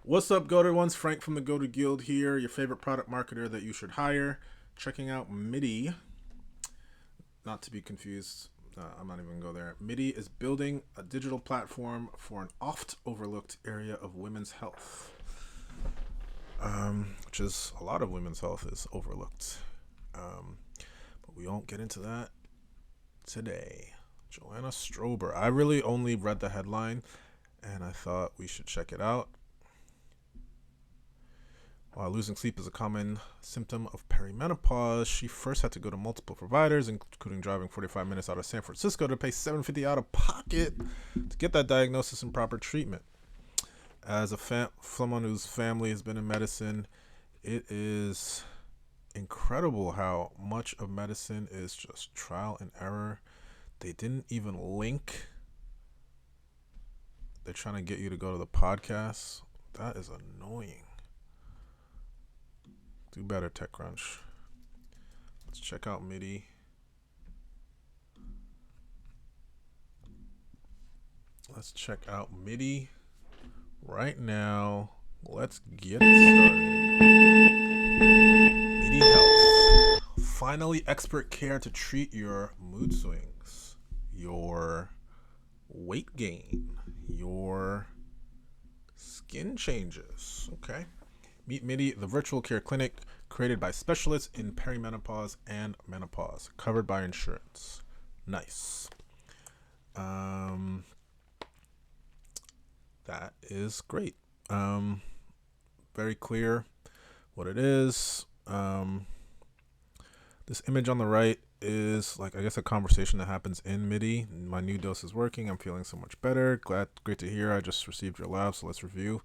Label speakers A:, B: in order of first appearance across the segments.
A: What's up, Go-To Ones? Frank from the Go-To Guild here, your favorite product marketer that you should hire. Checking out Midi, not to be confused. I'm not even going to go there. Midi is building a digital platform for an oft overlooked area of women's health, which is a lot of women's health is overlooked. But we won't get into that today. Joanna Strober. I really only read the headline and I thought we should check it out. While losing sleep is a common symptom of perimenopause, she first had to go to multiple providers, including driving 45 minutes out of San Francisco to pay $750 out of pocket to get that diagnosis and proper treatment. As someone whose family has been in medicine, it is incredible how much of medicine is just trial and error. They didn't even link. They're trying to get you to go to the podcast. That is annoying. Do better, TechCrunch. Let's check out Midi. Let's check out Midi right now. Let's get it started. Midi Health. Finally, expert care to treat your mood swings, your weight gain, your skin changes. Okay. Meet Midi, the virtual care clinic created by specialists in perimenopause and menopause, covered by insurance. Nice. That is great. Very clear what it is. This image on the right is like, I guess, a conversation that happens in Midi. My new dose is working. I'm feeling so much better. Great to hear. I just received your lab, so let's review.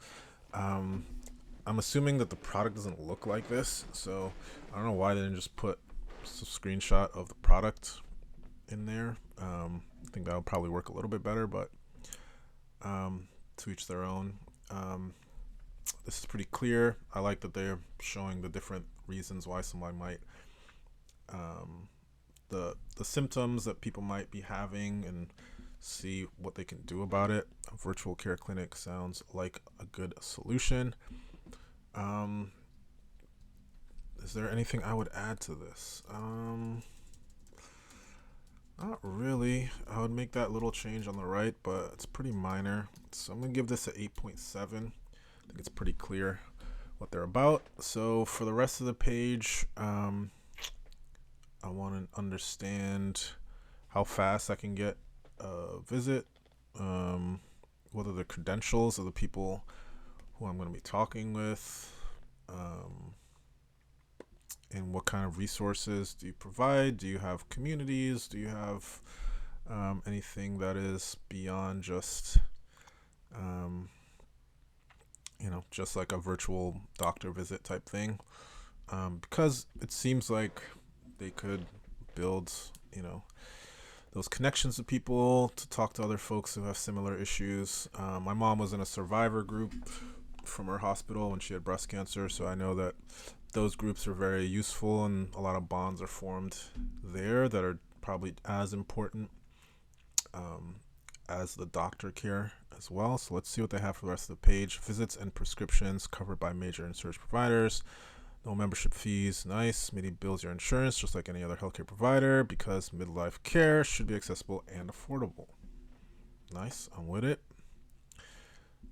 A: I'm assuming that the product doesn't look like this, so I don't know why they didn't just put a screenshot of the product in there. I think that would probably work a little bit better, but to each their own. This is pretty clear. I like that they're showing the different reasons why someone might, the symptoms that people might be having, and see what they can do about it. A virtual care clinic sounds like a good solution. Is there anything I would add to this? Not really. I would make that little change on the right, but it's pretty minor. So I'm going to give this a 8.7. I think it's pretty clear what they're about. So for the rest of the page, I want to understand how fast I can get a visit, what are the credentials of the people who I'm going to be talking with, and what kind of resources do you provide? Do you have communities? Do you have anything that is beyond just, just like a virtual doctor visit type thing? Because it seems like they could build, those connections to people to talk to other folks who have similar issues. My mom was in a survivor group from her hospital when she had breast cancer, so I know that those groups are very useful, and a lot of bonds are formed there that are probably as important as the doctor care as well. So let's see what they have for the rest of the page. Visits and prescriptions covered by major insurance providers. No membership fees. Nice. Midi bills your insurance just like any other healthcare provider because midlife care should be accessible and affordable. Nice. I'm with it.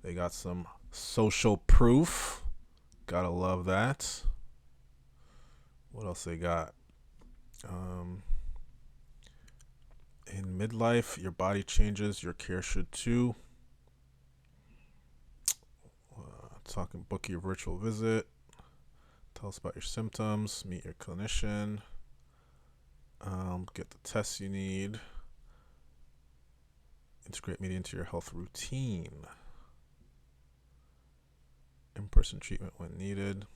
A: They got some social proof. Gotta love that. What else they got? In midlife, your body changes. Your care should too. Talking book your virtual visit. Tell us about your symptoms. Meet your clinician. Get the tests you need. Integrate Midi into your health routine. In-person treatment when needed.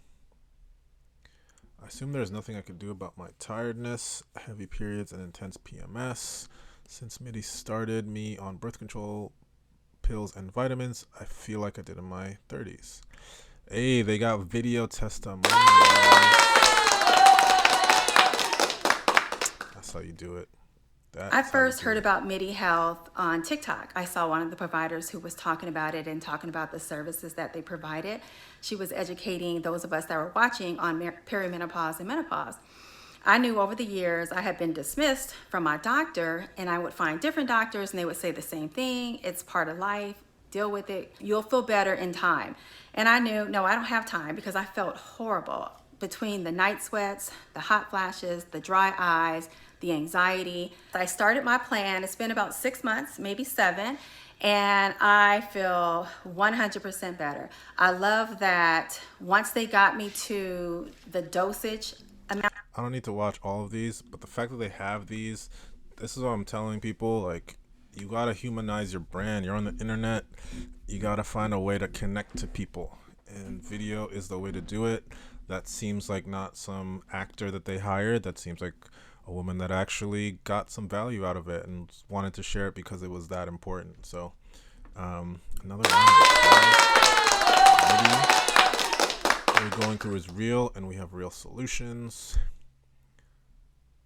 A: I assume there's nothing I could do about my tiredness, heavy periods, and intense PMS. Since Midi started me on birth control pills and vitamins, I feel like I did in my 30s. Hey, they got video testimonials. That's how you do it. That
B: I
A: sounded
B: first heard
A: great.
B: about Midi Health on TikTok. I saw one of the providers who was talking about it and talking about the services that they provided. She was educating those of us that were watching on perimenopause and menopause. I knew over the years I had been dismissed from my doctor, and I would find different doctors and they would say the same thing. It's part of life. Deal with it. You'll feel better in time. And I knew, no, I don't have time because I felt horrible between the night sweats, the hot flashes, the dry eyes, the anxiety. I started my plan. It's been about 6 months, maybe 7, and I feel 100% better. I love that once they got me to the dosage amount.
A: I don't need to watch all of these, but the fact that they have these, this is what I'm telling people. Like, you gotta humanize your brand. You're on the internet. You gotta find a way to connect to people, and video is the way to do it. That seems like not some actor that they hired. That seems like a woman that actually got some value out of it and wanted to share it because it was that important. So, another round of applause. Maybe what we're going through is real, and we have real solutions.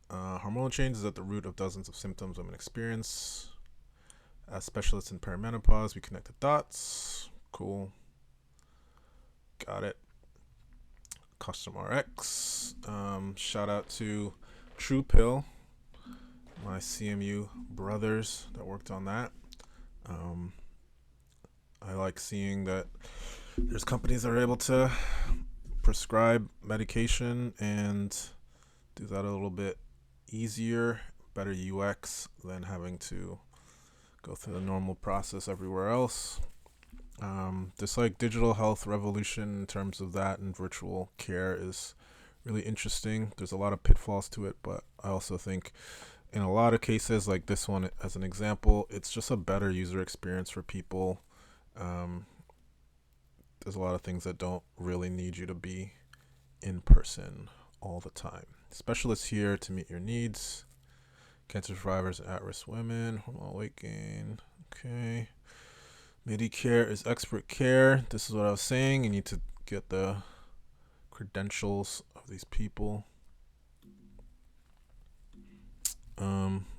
A: Hormonal change is at the root of dozens of symptoms women experience. As specialists in perimenopause, we connect the dots. Cool. Got it. Custom RX. Shout out to True Pill, my CMU brothers that worked on that. Um, I like seeing that there's companies that are able to prescribe medication and do that a little bit easier, better UX than having to go through the normal process everywhere else. This like digital health revolution in terms of that and virtual care is really interesting. There's a lot of pitfalls to it, but I also think in a lot of cases, like this one as an example, it's just a better user experience for people. Um, there's a lot of things that don't really need you to be in person all the time. Specialists here to meet your needs. Cancer survivors and at-risk women. Hormonal weight gain. Okay. Midi care is expert care. This is what I was saying. You need to get the credentials of these people.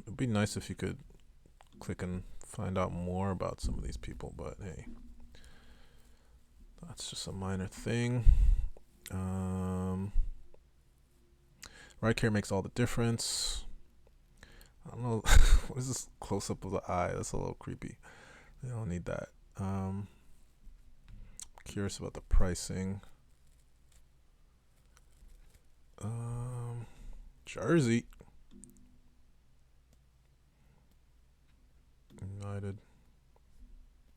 A: It'd be nice if you could click and find out more about some of these people, but hey, that's just a minor thing. Right care makes all the difference. I don't know. What is this close up of the eye? That's a little creepy. They don't need that. Curious about the pricing. Jersey. United.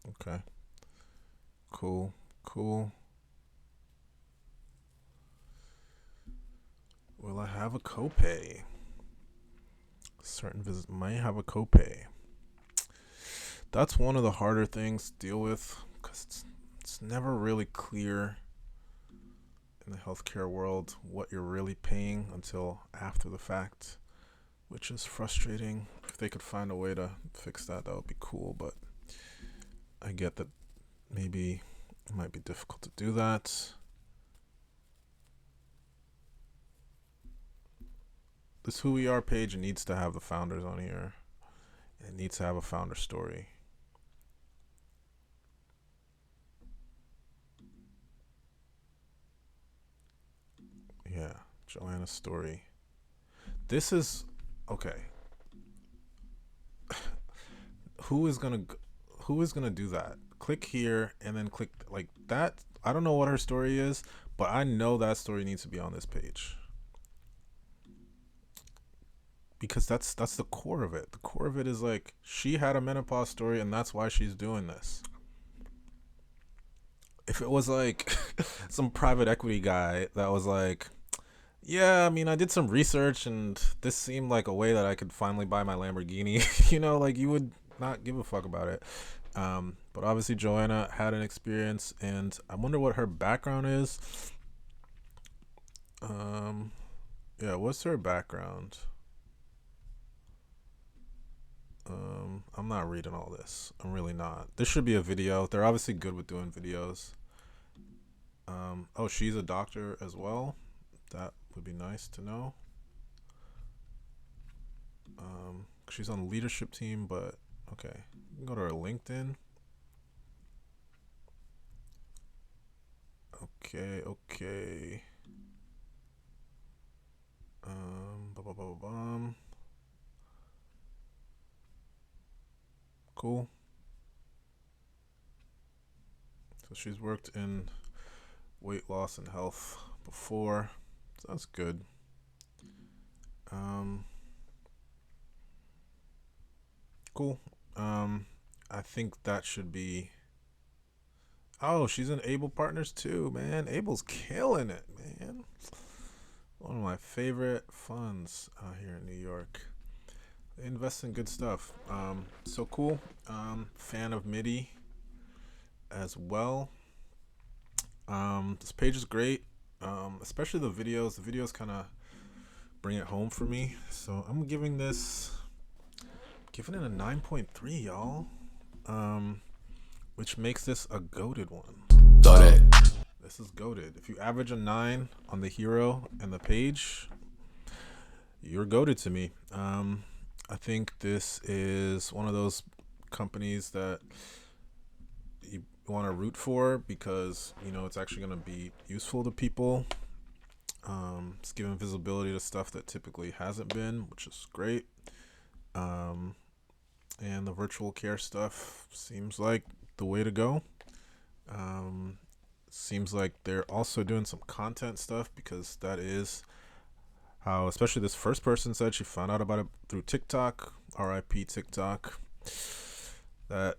A: Okay. Cool. Cool. Will I have a copay? Certain visits might have a copay. That's one of the harder things to deal with because it's never really clear in the healthcare world what you're really paying until after the fact, which is frustrating. If they could find a way to fix that, that would be cool. But I get that maybe it might be difficult to do that. This Who We Are page needs to have the founders on here. It needs to have a founder story. Yeah, Joanna's story. This is okay. Who is gonna who is gonna do that? Click here and then click like that. I don't know what her story is, but I know that story needs to be on this page because that's the core of it. The core of it is like she had a menopause story and that's why she's doing this. If it was like some private equity guy that was like, yeah, I mean, I did some research and this seemed like a way that I could finally buy my Lamborghini, like you would not give a fuck about it. But obviously, Joanna had an experience, and I wonder what her background is. Um, yeah, what's her background? I'm not reading all this. I'm really not. This should be a video. They're obviously good with doing videos. Oh, she's a doctor as well. That would be nice to know. She's on the leadership team, but okay. You can go to her LinkedIn. Okay, okay. Bum, bum, bum, bum. Cool. So she's worked in weight loss and health before. So that's good. Um, cool. I think that should be. Oh, she's in Able Partners too, man. Able's killing it, man. One of my favorite funds out here in New York. They invest in good stuff. So cool. Fan of Midi as well. This page is great. Especially the videos. The videos kind of bring it home for me. So I'm giving it a 9.3, y'all. Which makes this a goated one. This is goated. If you average a 9 on the hero and the page, you're goated to me. I think this is one of those companies that you want to root for because it's actually going to be useful to people. It's giving visibility to stuff that typically hasn't been, which is great. And the virtual care stuff seems like the way to go. Seems like they're also doing some content stuff because that is how, especially this first person said she found out about it through TikTok. RIP TikTok. That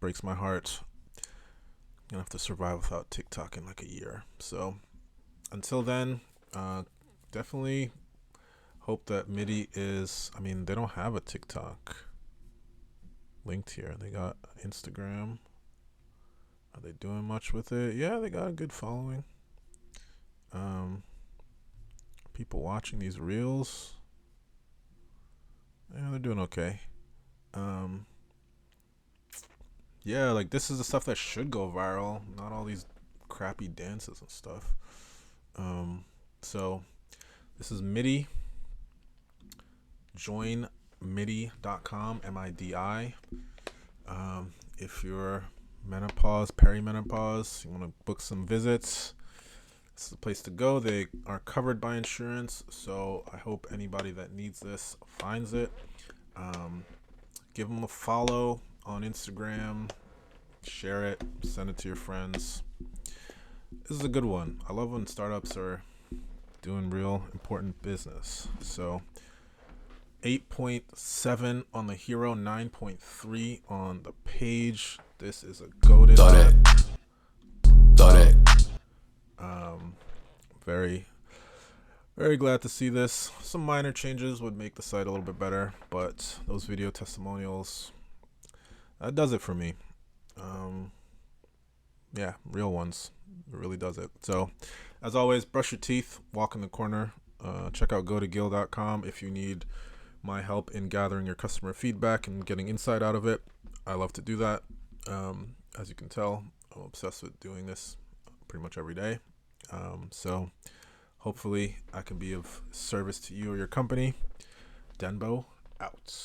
A: breaks my heart. I'm gonna have to survive without TikTok in like a year. So until then, definitely hope that Midi is. I mean, they don't have a TikTok linked here. They got Instagram. Are they doing much with it? Yeah, they got a good following. People watching these reels. Yeah, they're doing okay. Yeah, like this is the stuff that should go viral, not all these crappy dances and stuff. So this is Midi. Join midi.com, MIDI. If you're menopause, perimenopause, you want to book some visits, this is the place to go. They are covered by insurance, so I hope anybody that needs this finds it. Give them a follow on Instagram, share it, send it to your friends. This is a good one. I love when startups are doing real important business. So 8.7 on the hero, 9.3 on the page. This is a goated. Very, very glad to see this. Some minor changes would make the site a little bit better, but those video testimonials, that does it for me. Yeah, real ones. It really does it. So, as always, brush your teeth, walk in the corner. Check out gotogill.com if you need my help in gathering your customer feedback and getting insight out of it. I love to do that. As you can tell, I'm obsessed with doing this pretty much every day. So hopefully I can be of service to you or your company. Denbo out.